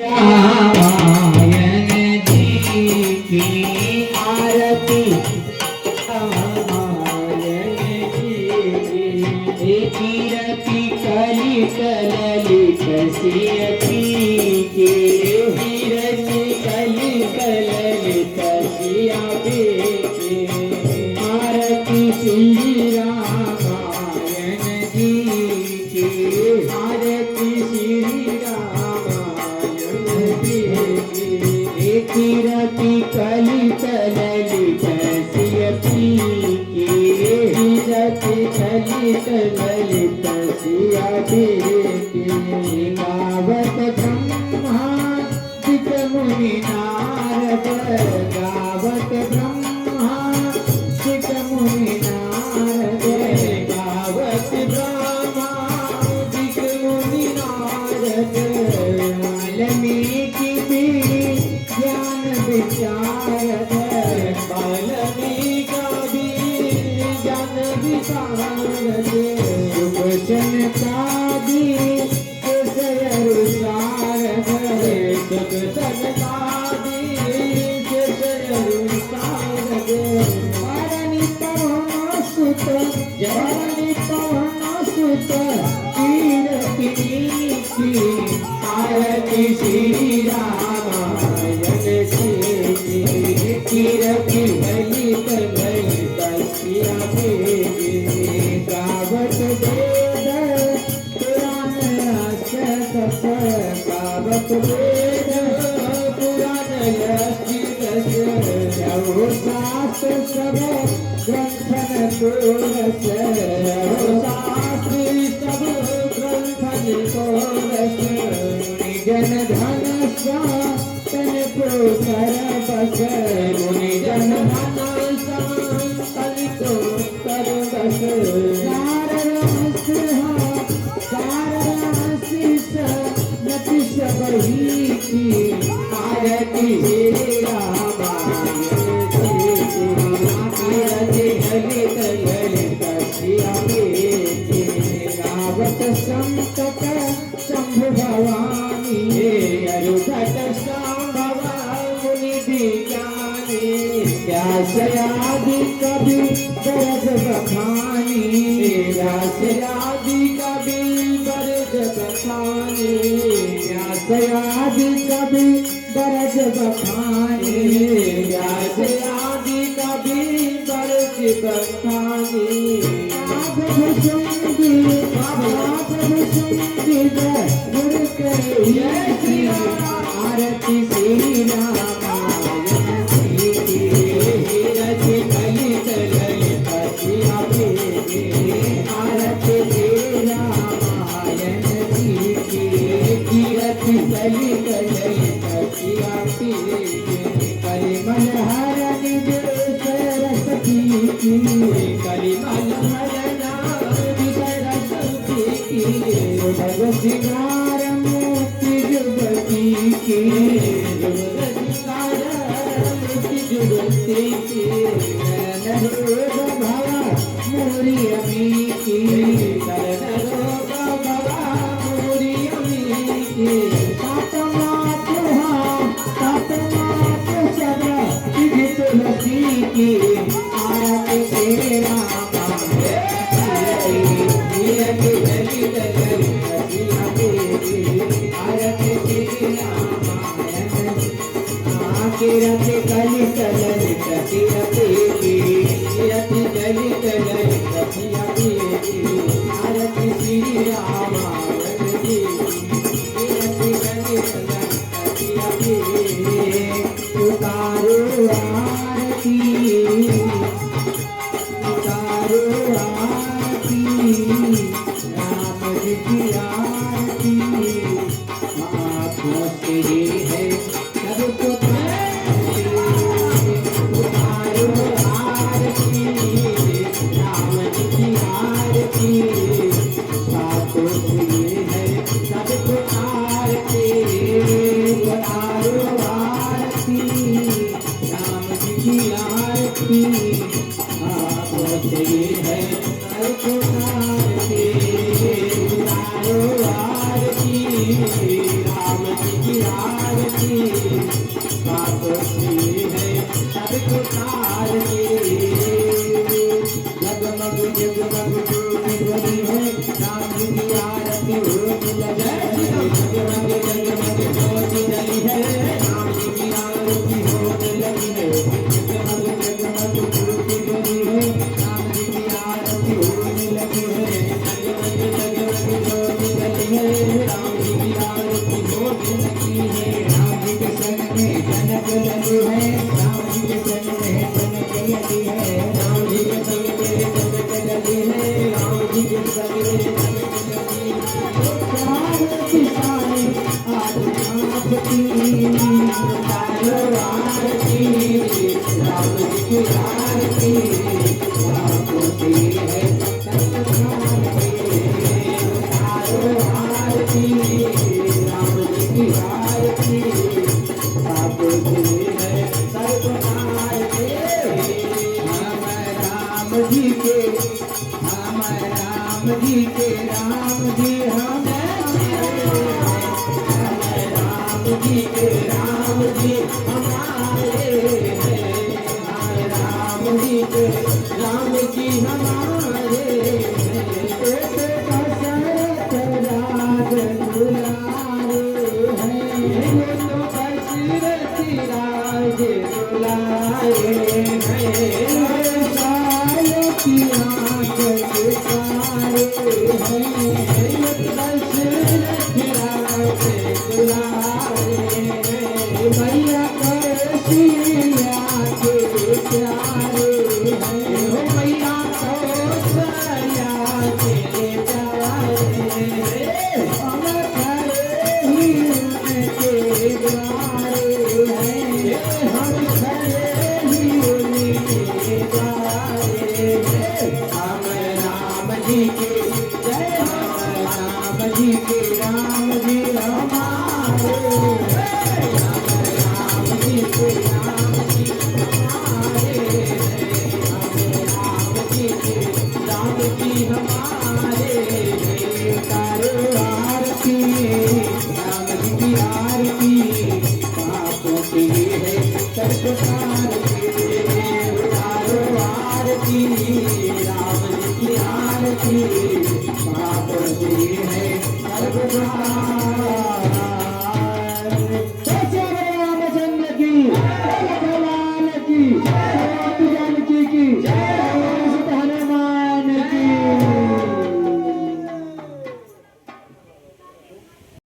रामायण जी की आरती रामायण जी की रति कली कललित सियती के रति कली कललित सियाती आरती श्री रामायण जी की आरती श्री रति कलित ललित सियती के रति कलित ललित सियती के गावत ब्रह्मादिक मुनि नारद गावत ब्रह्मादिक मुनि नारद गावत ब्रह्मादिक मुनि नारद वाल्मीकि ज्ञान विचारद वाल्मीकि ज्ञान विचारद सुवचन कादि केसर सारद सुवचन कादि केसर सारद धरणी पवन सुत जननी पवन सुत कीर्ति की आरती श्री कीरति ललित ललित सियाती गावत वेद पुराण अष्टदश गावत वेद पुराण अष्टदश रहो शास्त्र सब ग्रंथन तोरस रहो शास्त्र सब ग्रंथन तोरस निजन धन तन को सरबस मुनि जन धन तन को सरबस नति सबही की आरती ललित ललित सियाती गावत संतत शंभु भवानी अरुधत संभव मुनि विज्ञानी व्यासयादि कवि बरद बखानी व्यासयादि कवि बरद बखानी व्यासयादि कवि बरद बखानी व्यासयादि कवि बरद बखानी आरती श्री रामायण जी की रति कलित ललित सियाती आरती श्री रामायण जी की रति कलित ललित सियाती कलिमल हर निज सरस्वती की कलिमल हरना सरस्वती की भग सिंगार मोती जुगती की जुगती की रोग भवा मोरी अमी की रोग भवा मोरी अमी की तातमा सदा तुलसी की आरती श्री कीरति कलित ललित सियती कीरति ललित ललित सियती आरती श्री रामायण जी कीरति ललित ललित सियती उतारो आरती राम जी की आरती आपको तेरी है सबको राम जी की आरती बाबू की है सबको तारती जगमग जगमग जोत जली है राम जी की आरती होने लगी जगमग जगमग जोत जली है राम जी की आरती होने लगी है जगमग जगमग जोत जली है राम जी की आरती होने लगी है जगमग जगमग जोत जली है राम जी की आरती होने लगी है राम जी के संग में जनक लगी है राम जी के संग में जनक लगी है राम जी के संग में जनक लगी है राम जी के संग में जनक लगी है प्यार किसाने आज आपकी तारो आरती राम जी की आरती आपकी है तारो आरती राम जी की आरती आपकी है सर्व आरती हम राम जी के राम जी के राम जी हम राम जी के राम जी हमारे हैं राम जी के राम जी हमारे हैं एक दशरथ राज दुलारे हैं तो दशरथ राज दुलारे हैं साल की आँख के तारे हैं दशरथ राज दुलारे हैं मैया कौशल्या के प्यारे हैं मैया कौशल्या के प्यारे हैं हम करे ही उनके